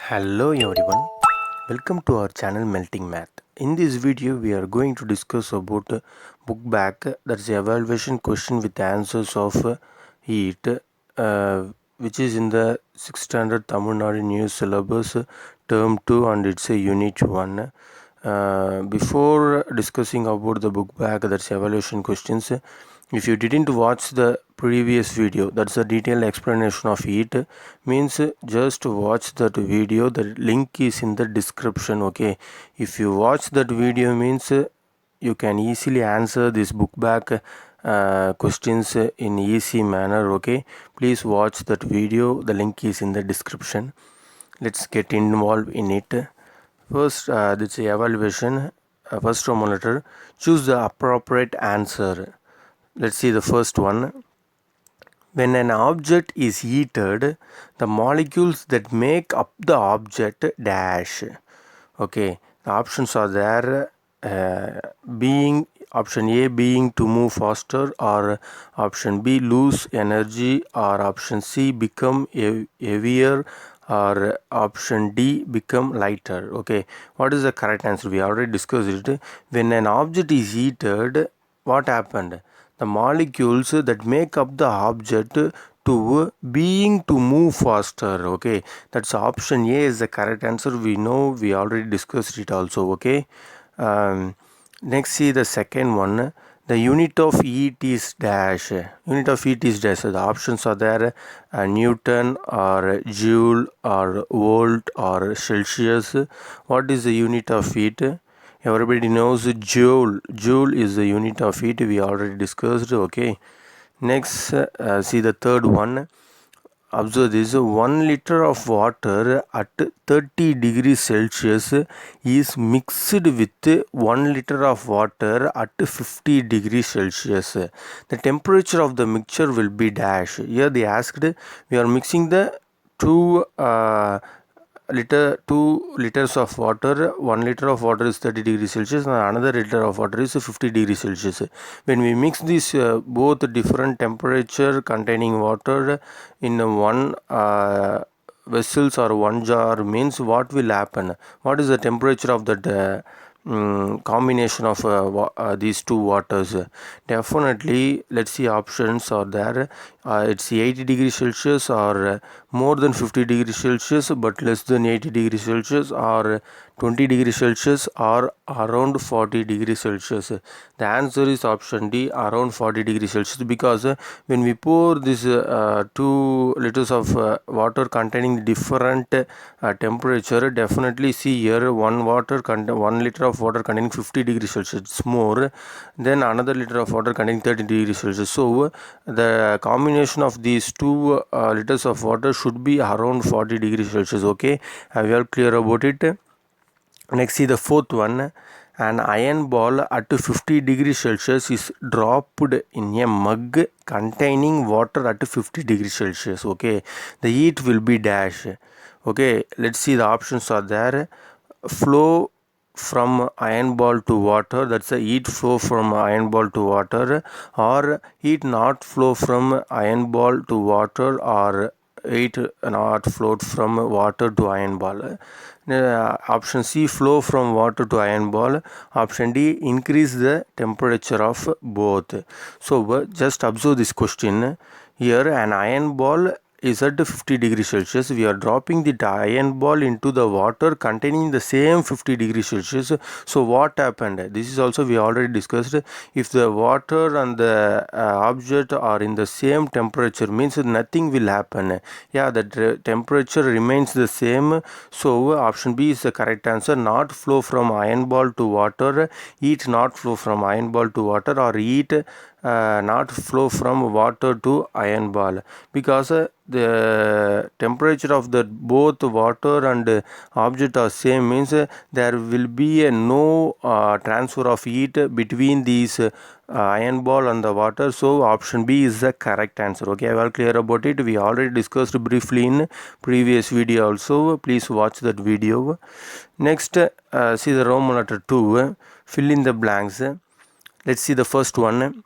Hello everyone, welcome to our channel Melting Math. In this video we are going to discuss about book back, that's the evaluation question with answers of heat, which is in the 6th standard Tamil Nadu new syllabus term 2 and it's a unit 1. Before discussing about the book back, that's evaluation questions, if you didn't watch the previous video, that's a detailed explanation of it, means just watch that video. The link is in the description. Okay, if you watch that video means you can easily answer this book back questions in easy manner. Okay, please watch that video. The link is in the description. Let's get involved in it. First, this evaluation. First Roman letter. Choose the appropriate answer. Let's see the first one. When an object is heated, the molecules that make up the object dash. Okay, the options are there. Being option A being to move faster, or option B lose energy, or option C become heavier, or option D become lighter. Okay, what is the correct answer? We already discussed it. When an object is heated, what happened? The molecules that make up the object to being to move faster. Okay, that's option A is the correct answer. We know, we already discussed it also. Okay, next see the second one. The unit of heat is dash. Unit of heat is dash. The options are there: Newton, or joule, or volt, or Celsius. What is the unit of heat? Everybody knows joule. Joule is the unit of heat. We already discussed. Okay. Next, see the third one. Observe this: 1 liter of water at 30 degrees Celsius is mixed with 1 liter of water at 50 degrees Celsius. The temperature of the mixture will be dash. Here they asked, we are mixing the two 2 liters of water. 1 liter of water is 30 degrees Celsius and another liter of water is 50 degrees Celsius. When we mix these both different temperature containing water in one vessels or one jar, means what will happen? What is the temperature of that combination of these two waters? Definitely, let's see, options are there. It's 80 degrees Celsius, or more than 50 degrees Celsius but less than 80 degrees Celsius, or 20 degrees Celsius, or around 40 degrees Celsius. The answer is option D, around 40 degrees Celsius, because when we pour this 2 liters of water containing different temperature, definitely see here, 1 liter of water containing 50 degrees Celsius more than another liter of water containing 30 degrees Celsius. So the combination of these 2 liters of water should be around 40 degrees Celsius. Okay, are you all clear about it? Next, see the fourth one. An iron ball at 50 degrees Celsius is dropped in a mug containing water at 50 degrees Celsius. Okay, the heat will be dash. Okay, let's see, the options are there. Flow from iron ball to water, that's a heat flow from iron ball to water, or heat not flow from iron ball to water, or heat not flowed from water to iron ball. Option C, flow from water to iron ball. Option D, increase the temperature of both. So just observe this question. Here an iron ball is at 50 degrees Celsius. We are dropping the iron ball into the water containing the same 50 degrees Celsius. So what happened? This is also we already discussed. If the water and the object are in the same temperature, means nothing will happen. Yeah, the temperature remains the same. So option B is the correct answer. Not flow from iron ball to water, heat not flow from iron ball to water, or heat not flow from water to iron ball, because the temperature of the both water and object are same, means there will be a no transfer of heat between these iron ball and the water. So option B is the correct answer. Okay, I was clear about it. We already discussed briefly in previous video also. Please watch that video. Next, see the Roman letter 2, fill in the blanks. Let's see the first one.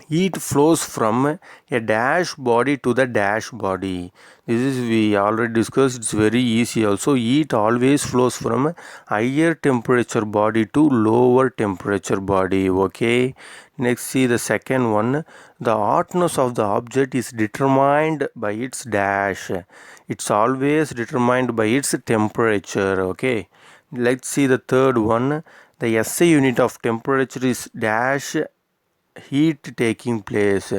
Heat flows from a dash body to the dash body. This is we already discussed. It's very easy also. Heat always flows from higher temperature body to lower temperature body. Okay. Next, see the second one. The hotness of the object is determined by its dash. It's always determined by its temperature. Okay. Let's see the third one. The SI unit of temperature is dash heat taking place.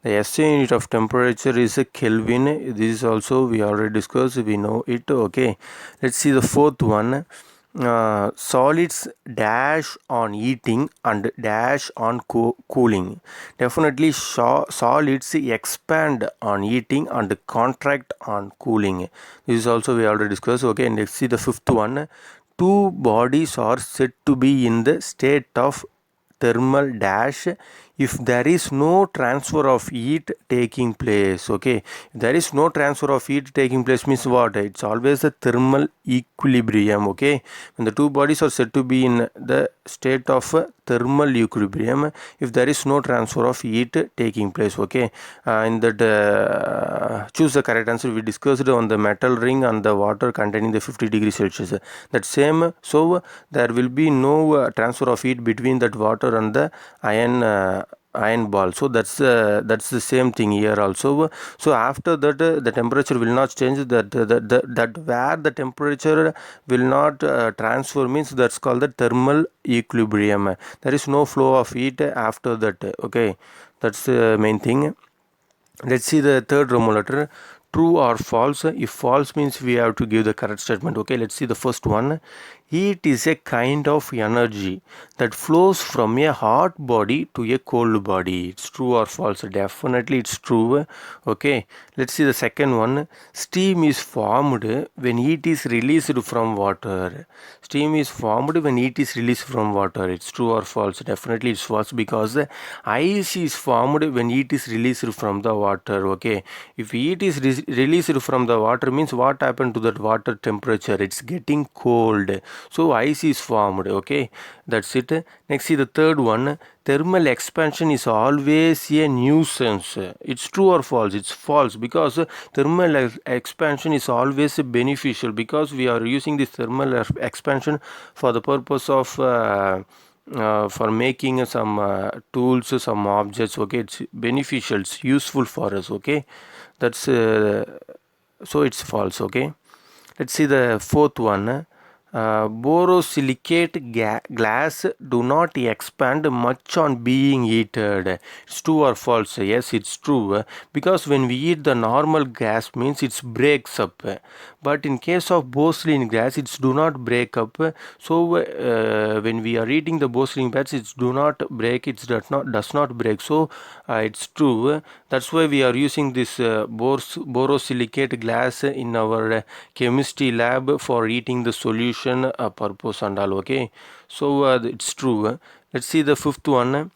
The SI unit of temperature is a Kelvin. This is also we already discussed. We know it. Okay. Let's see the fourth one. Solids dash on heating and dash on cooling. Definitely solids expand on heating and contract on cooling. This is also we already discussed. Okay. Let's see the fifth one. Two bodies are said to be in the state of thermal dash if there is no transfer of heat taking place. Okay, if there is no transfer of heat taking place means what? It's always a thermal equilibrium. Okay, when the two bodies are said to be in the state of thermal equilibrium if there is no transfer of heat taking place. Okay, in that choose the correct answer. We discussed on the metal ring and the water containing the 50 degrees Celsius. That same, so there will be no transfer of heat between that water and the iron ball. So that's the same thing here also. So after that the temperature will not change. That where the temperature will not transfer means that's called the thermal equilibrium. There is no flow of heat after that. Okay, that's the main thing. Let's see the third Roman letter. True or false? If false means we have to give the correct statement. Okay, let's see the first one. Heat is a kind of energy that flows from a hot body to a cold body. It's true or false? Definitely it's true. Okay, let's see the second one. Steam is formed when heat is released from water. Steam is formed when heat is released from water. It's true or false? Definitely it's false because ice is formed when heat is released from the water. Okay, if heat is released from the water means what happened to that water temperature? It's getting cold. So ice is formed. Okay, that's it. Next, see the third one. Thermal expansion is always a nuisance. It's true or false? It's false because thermal expansion is always beneficial because we are using this thermal expansion for the purpose of for making some tools, some objects. Okay, it's beneficial, it's useful for us. Okay, that's so it's false. Okay, let's see the fourth one. Borosilicate glass do not expand much on being heated. It's true or false? Yes, it's true because when we heat the normal gas means it breaks up, but in case of borosilicate glass it do not break up. So when we are eating the borosilicate glass it do not break, it does not break. So it's true. That's why we are using this borosilicate glass in our chemistry lab for heating the solution purpose and all. Okay, so it's true. Let's see the fifth one.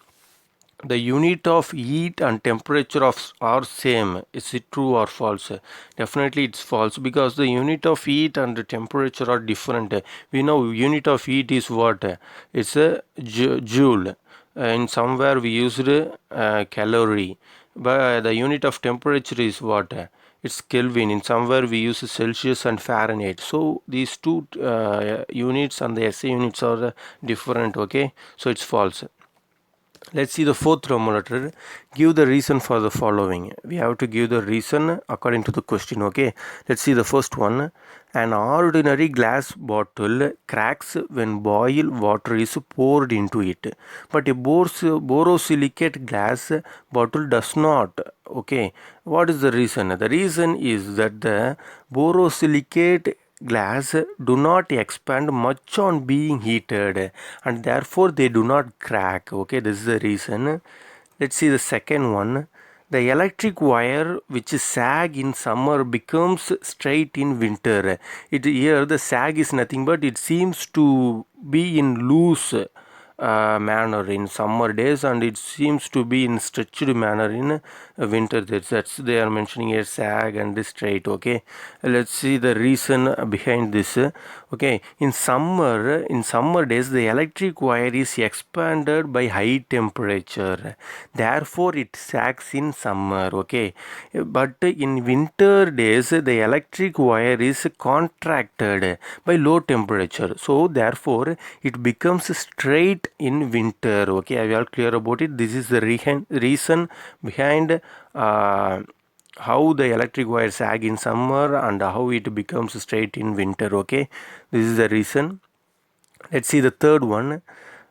The unit of heat and temperature are same. Is it true or false? Definitely it's false because the unit of heat and the temperature are different. We know unit of heat is what? It's a joule. In somewhere we used calorie, but the unit of temperature is what? It's Kelvin. In somewhere we use Celsius and Fahrenheit. So these two units and the SI units are different. Okay, so it's false. Let's see the fourth Roman letter. Give the reason for the following. We have to give the reason according to the question. Okay, let's see the first one. An ordinary glass bottle cracks when boiled water is poured into it, but a borosilicate glass bottle does not. Okay, what is the reason? The reason is that the borosilicate glass do not expand much on being heated and therefore they do not crack. Okay, this is the reason. Let's see the second one. The electric wire which sag in summer becomes straight in winter. Here the sag is nothing but it seems to be in loose manner in summer days, and it seems to be in stretched manner in winter days. That's they are mentioning here sag and straight. Okay, let's see the reason behind this. Okay, in summer days the electric wire is expanded by high temperature, therefore it sags in summer. Okay, but in winter days the electric wire is contracted by low temperature, so therefore it becomes straight in winter. Okay, are we all clear about it? This is the reason behind how the electric wire sag in summer and how it becomes straight in winter. Okay, this is the reason. Let's see the third one.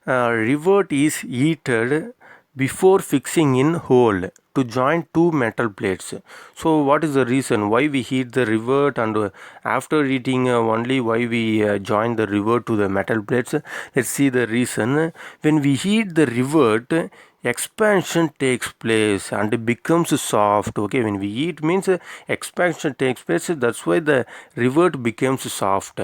Rivet is heated before fixing in hole to join two metal plates. So what is the reason why we heat the rivet, and after heating only why we join the rivet to the metal plates? Let's see the reason. When we heat the rivet, expansion takes place and it becomes soft. Okay, when we heat means expansion takes place, that's why the rivet becomes soft.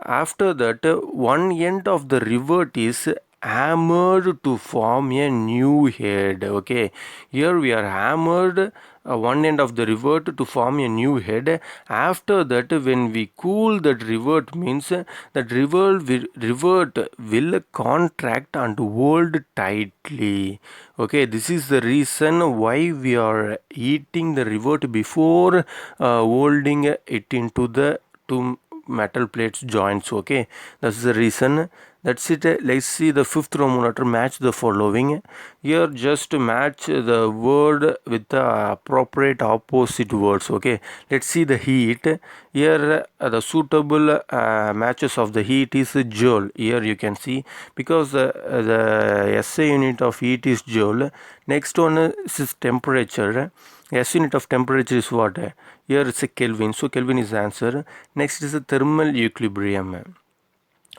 After that, one end of the rivet is hammered to form a new head. Okay, here we are hammered one end of the rivet to form a new head. After that, when we cool that rivet means that rivet will contract and hold tightly. Okay, this is the reason why we are heating the rivet before holding it into the two metal plates joints. Okay, that's the reason. That's it. Let's see the fifth Roman letter. Match the following. Here just match the word with the appropriate opposite words. Okay, let's see the heat. Here the suitable matches of the heat is joule. Here you can see, because the SI unit of heat is joule. Next one is temperature. S unit of temperature is what? Here it's a Kelvin, so Kelvin is the answer. Next is the thermal equilibrium.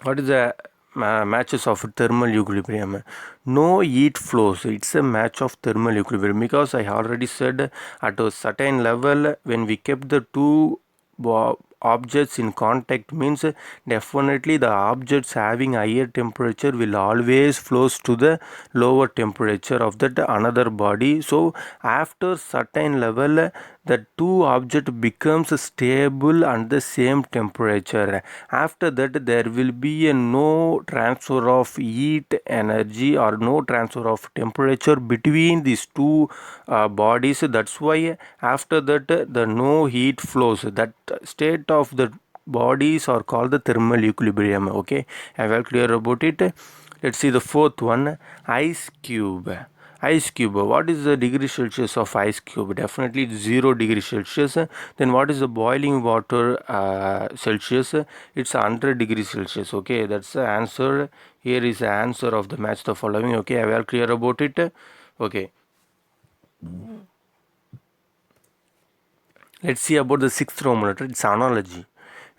What is the matches of thermal equilibrium? No heat flows. It's a match of thermal equilibrium, because I already said at a certain level when we kept the two objects in contact means definitely the objects having higher temperature will always flows to the lower temperature of that another body. So after certain level the two object becomes stable and the same temperature. After that there will be a no transfer of heat energy or no transfer of temperature between these two bodies. That's why after that the no heat flows. That state of the bodies are called the thermal equilibrium. Okay, I'm well clear about it. Let's see the fourth one. Ice cube. Ice cube. What is the degree Celsius of ice cube? Definitely 0 degree Celsius. Then what is the boiling water Celsius? It's 100 degree Celsius. Okay, that's the answer. Here is the answer of the match the following. Okay, I well clear about it. Okay. Let's see about the sixth Roman letter. It's analogy.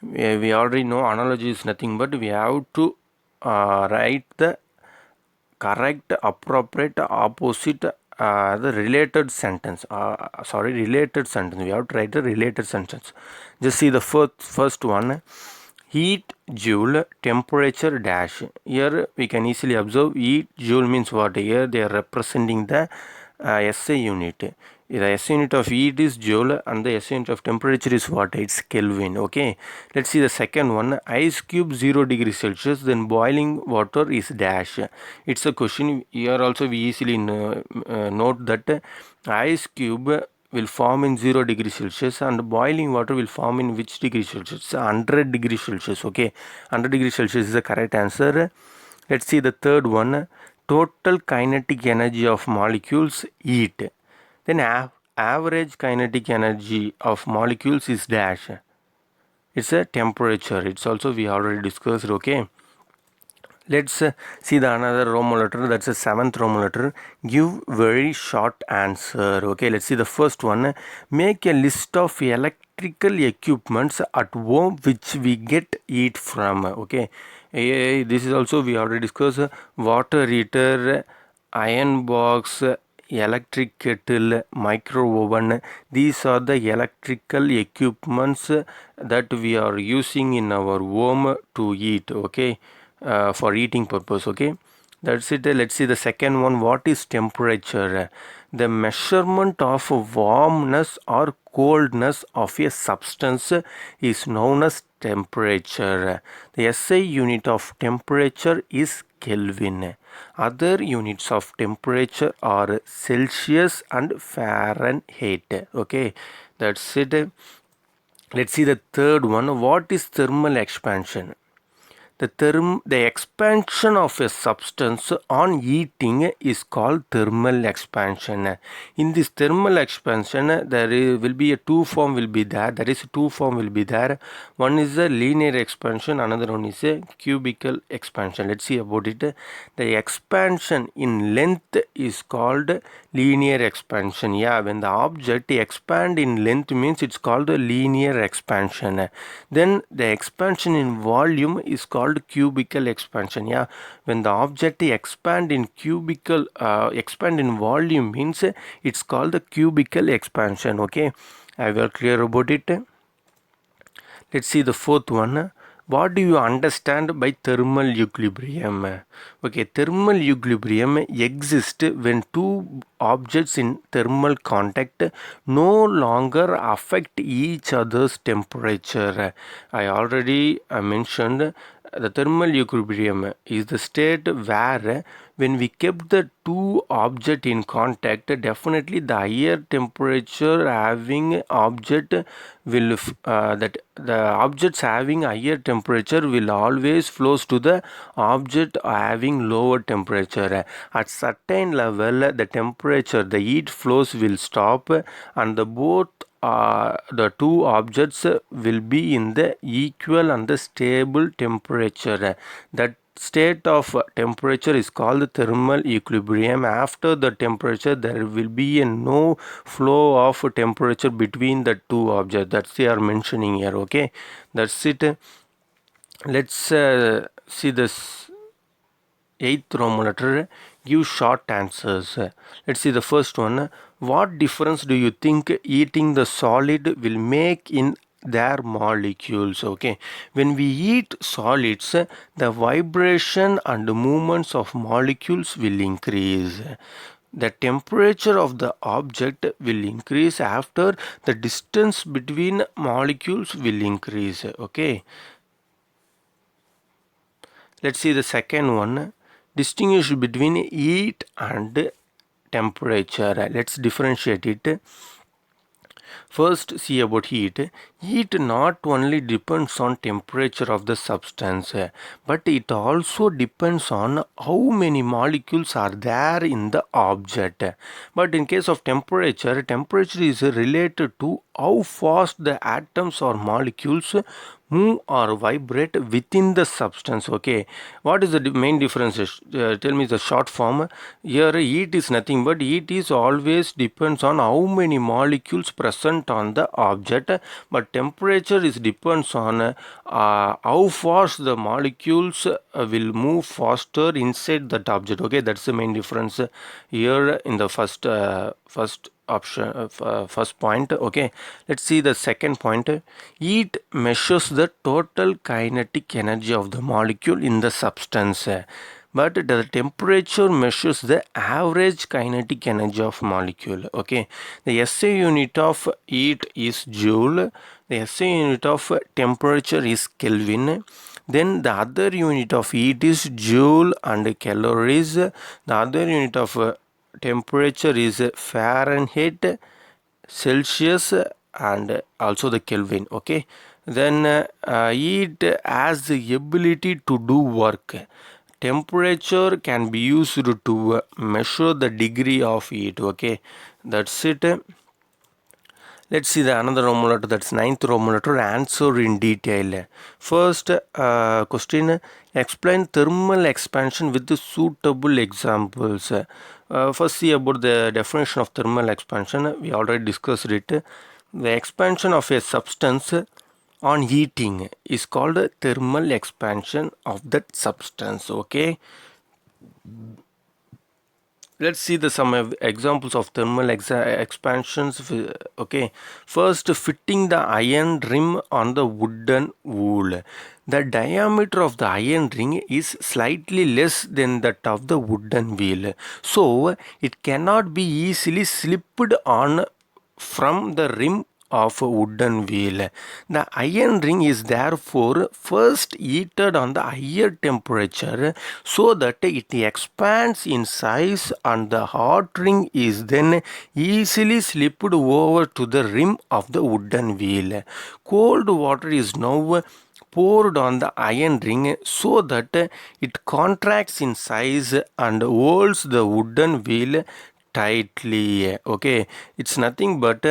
We already know analogy is nothing but we have to write the correct, appropriate, opposite, the related sentence. Related sentence. We have to write the related sentence. Just see the first one. Heat joule, temperature dash. Here we can easily observe heat joule means what? Here they are representing the SI unit. The SI unit of heat is joule and the SI unit of temperature is what? It's Kelvin. Okay, let's see the second one. Ice cube 0 degree Celsius, then boiling water is dash. It's a question. Here also we easily note that ice cube will form in 0 degree Celsius and boiling water will form in which degree Celsius? 100 degree Celsius. Okay, 100 degree Celsius is the correct answer. Let's see the third one. Total kinetic energy of molecules heat. Then average kinetic energy of molecules is dash. It's a temperature. It's also we already discussed. Okay, let's see the another Roman letter. That's a seventh Roman letter. Give very short answer. Okay, let's see the first one. Make a list of electrical equipments at home which we get heat from. Okay, this is also we already discussed. Water heater, iron box, electric kettle, micro oven. These are the electrical equipments that we are using in our home to eat. Okay, for eating purpose. Okay, That's it. Let's see the second one. What is temperature? The measurement of warmness or coldness of a substance is known as temperature. The SI unit of temperature is Kelvin. Other units of temperature are Celsius and Fahrenheit. Okay, that's it. Let's see the third one. What is thermal expansion? The expansion of a substance on heating is called thermal expansion. In this thermal expansion, will be a two form will be there. That is, two form will be there. One is a linear expansion, another one is a cubical expansion. Let's see about it. The expansion in length is called linear expansion. Yeah, when the object expand in length means it's called a linear expansion. Then the expansion in volume is called cubical expansion. Yeah, when the object expand in volume means it's called the cubical expansion. Okay, I will clear about it. Let's see the fourth one. What do you understand by thermal equilibrium? Okay, thermal equilibrium exists when two objects in thermal contact no longer affect each other's temperature. I already mentioned the thermal equilibrium is the state where when we kept the two objects in contact, definitely the higher temperature having object will that the objects having higher temperature will always flows to the object having lower temperature. At certain level, the temperature, the heat flows will stop, and the two objects will be in the equal and the stable temperature. That state of temperature is called thermal equilibrium. After the temperature, there will be a no flow of temperature between the two objects. That's they are mentioning here. Okay, that's it. Let's see this eighth Roman letter. Give short answers. Let's see the first one. What difference do you think eating the solid will make in their molecules? Okay, when we eat solids, the vibration and movements of molecules will increase. The temperature of the object will increase after the distance between molecules will increase. Okay, let's see the second one. Distinguish between heat and temperature. Let's differentiate it. First, see about heat. Heat not only depends on temperature of the substance, but it also depends on how many molecules are there in the object. But in case of temperature, temperature is related to how fast the atoms or molecules move or vibrate within the substance. Okay, what is the main difference? Tell me the short form. Here heat is nothing but heat is always depends on how many molecules present on the object, but temperature is depends on how fast the molecules will move faster inside that object. Okay, that's the main difference here in the first option first point. Okay, let's see the second point. Heat measures the total kinetic energy of the molecule in the substance, but the temperature measures the average kinetic energy of molecule. Okay, the SI unit of heat is joule, the SI unit of temperature is Kelvin, then the other unit of heat is joule and calories, the other unit of temperature is Fahrenheit, Celsius, and also the Kelvin. Okay, then heat has the ability to do work. Temperature can be used to measure the degree of heat. Okay, that's it. Let's see the another Roman letter, that's ninth Roman letter. Answer in detail. First question, explain thermal expansion with the suitable examples. First see about the definition of thermal expansion. We already discussed it. The expansion of a substance on heating is called thermal expansion of that substance. Okay, Let's see some examples of thermal expansions. Okay, first, fitting the iron rim on the wooden wool. The diameter of the iron ring is slightly less than that of the wooden wheel, so it cannot be easily slipped on from the rim of a wooden wheel. The iron ring is therefore first heated on the higher temperature so that it expands in size, and the hot ring is then easily slipped over to the rim of the wooden wheel. Cold water is now poured on the iron ring so that it contracts in size and holds the wooden wheel tightly. Okay, it's nothing but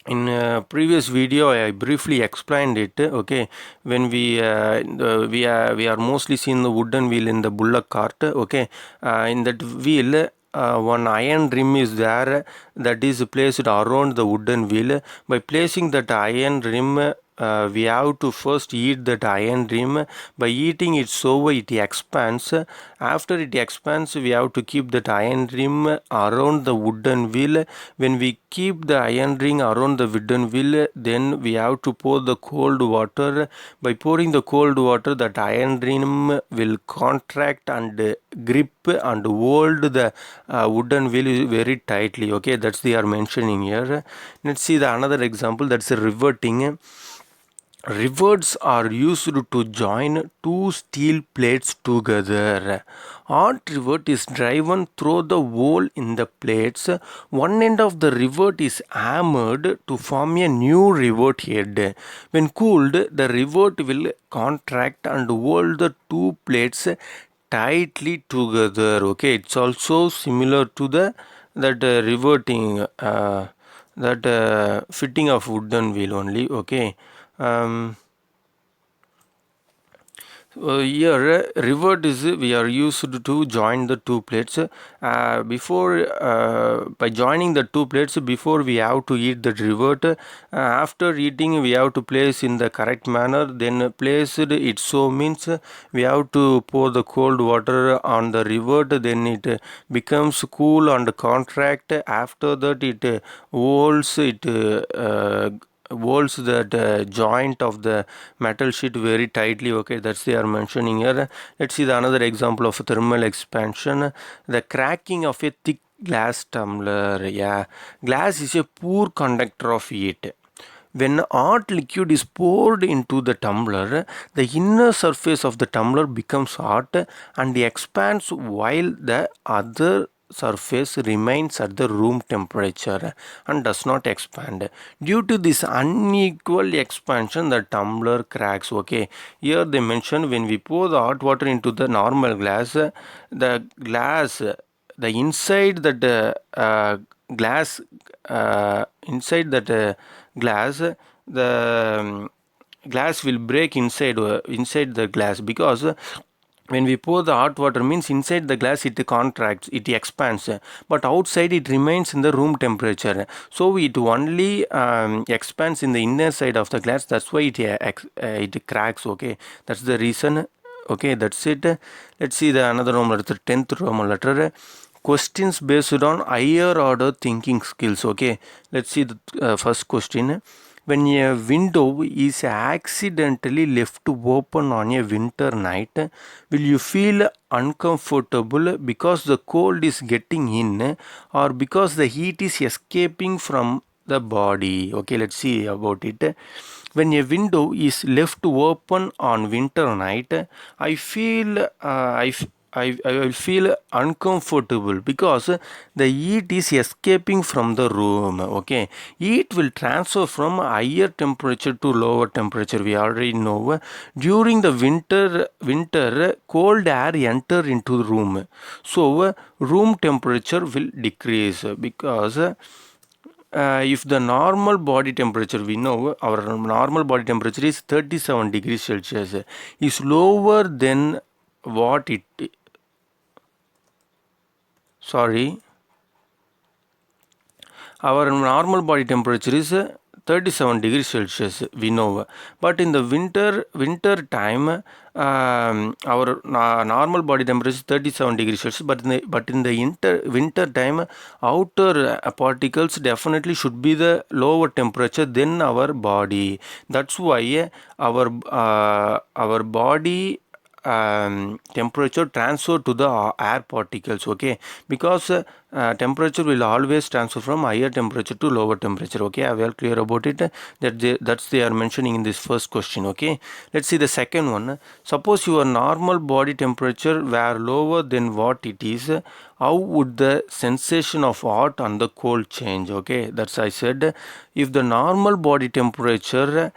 in previous video I briefly explained it. Okay, when we are mostly seeing the wooden wheel in the bullock cart. Okay, in that wheel one iron rim is there that is placed around the wooden wheel. By placing that iron rim, we have to first heat that iron rim. By heating it so it expands. After it expands, we have to keep that iron rim around the wooden wheel. When we keep the iron ring around the wooden wheel, then we have to pour the cold water. By pouring the cold water, that iron rim will contract and grip and hold the wooden wheel very tightly. Okay, that's they are mentioning here. Let's see the another example, that's a riveting. Rivets are used to join two steel plates together. Hot rivet is driven through the hole in the plates. One end of the rivet is hammered to form a new rivet head. When cooled, the rivet will contract and hold the two plates tightly together. Okay, it's also similar to the that riveting, that fitting of wooden wheel only. Okay. um, Here, rivet is we are used to join the two plates. Before by joining the two plates, before we have to heat the rivet. After heating, we have to place in the correct manner. Then place it so means we have to pour the cold water on the rivet. Then it becomes cool and contract. After that, it holds it. Holds that joint of the metal sheet very tightly. Okay, that's they are mentioning here. Let's see the another example of thermal expansion, the cracking of a thick glass tumbler. Yeah, glass is a poor conductor of heat. When hot liquid is poured into the tumbler, the inner surface of the tumbler becomes hot and expands while the other surface remains at the room temperature and does not expand. Due to this unequal expansion, the tumbler cracks. Okay, here they mention when we pour the hot water into the normal glass, the glass, the inside that glass, inside that glass, the glass will break inside the glass, because when we pour the hot water means inside the glass it contracts, it expands, but outside it remains in the room temperature, so it only expands in the inner side of the glass. That's why it cracks. Okay, that's the reason. Okay, that's it. Let's see the another Roman letter, 10th Roman letter. Questions based on higher order thinking skills. Okay, let's see the first question. When a window is accidentally left open on a winter night, will you feel uncomfortable because the cold is getting in, or because the heat is escaping from the body? Okay, let's see about it. When a window is left open on winter night, I feel I will feel uncomfortable because the heat is escaping from the room. Okay, heat will transfer from higher temperature to lower temperature. We already know during the winter cold air enter into the room, so room temperature will decrease because if the normal body temperature, we know our normal body temperature is 37 degrees Celsius, is lower than what it, sorry, our normal body temperature is 37 degrees Celsius, we know. But in the winter time, our normal body temperature is 37 degrees Celsius. But in the winter time, outer particles definitely should be the lower temperature than our body. That's why our body temperature transfer to the air particles, okay, because temperature will always transfer from higher temperature to lower temperature, okay. I well clear about it, that's they are mentioning in this first question, okay. Let's see the second one. Suppose your normal body temperature were lower than what it is, how would the sensation of hot and the cold change, okay. That's I said, if the normal body temperature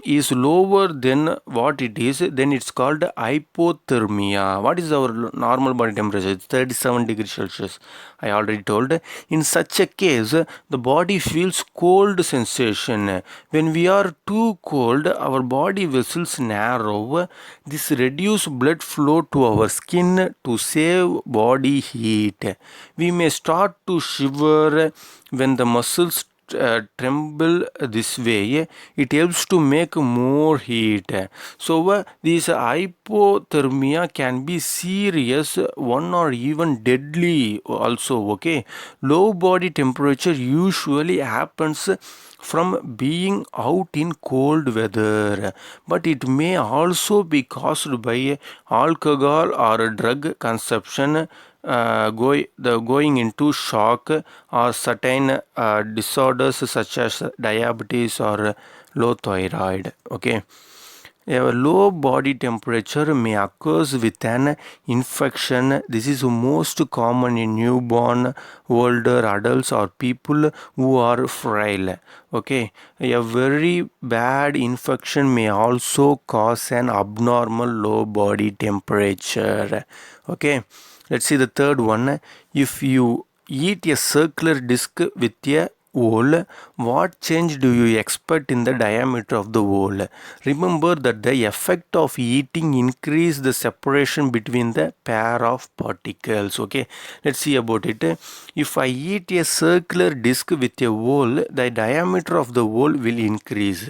is lower than what it is, then it's called hypothermia. What is our normal body temperature? It's 37 degrees Celsius. I already told. In such a case, the body feels cold sensation. When we are too cold, our body vessels narrow. This reduces blood flow to our skin to save body heat. We may start to shiver when the muscles tremble this way. It helps to make more heat. So this hypothermia can be serious one or even deadly also, okay. Low body temperature usually happens from being out in cold weather, but it may also be caused by alcohol or drug consumption, going into shock, or certain disorders such as diabetes or low thyroid, okay. A low body temperature may occur with an infection. This is most common in newborn, older adults, or people who are frail. Okay, a very bad infection may also cause an abnormal low body temperature. Okay, let's see the third one. If you eat a circular disc with a hole, what change do you expect in the diameter of the hole? Remember that the effect of eating increase the separation between the pair of particles, okay. Let's see about it. If I eat a circular disc with a hole, the diameter of the hole will increase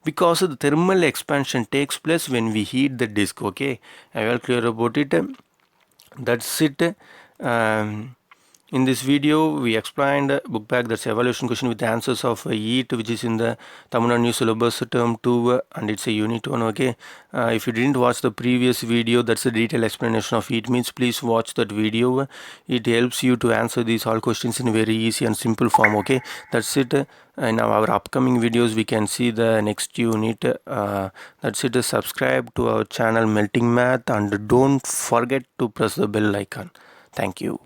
because the thermal expansion takes place when we heat the disc, okay. I will clear about it. That's it. In this video, we explained book bag, that's evaluation question with the answers of EAT, which is in the Tamil Nadu syllabus term 2, and it's a unit 1, okay. If you didn't watch the previous video, that's a detailed explanation of EAT means, please watch that video. It helps you to answer these all questions in a very easy and simple form, okay. That's it. In our upcoming videos, we can see the next unit. That's it. Subscribe to our channel Melting Math, and don't forget to press the bell icon. Thank you.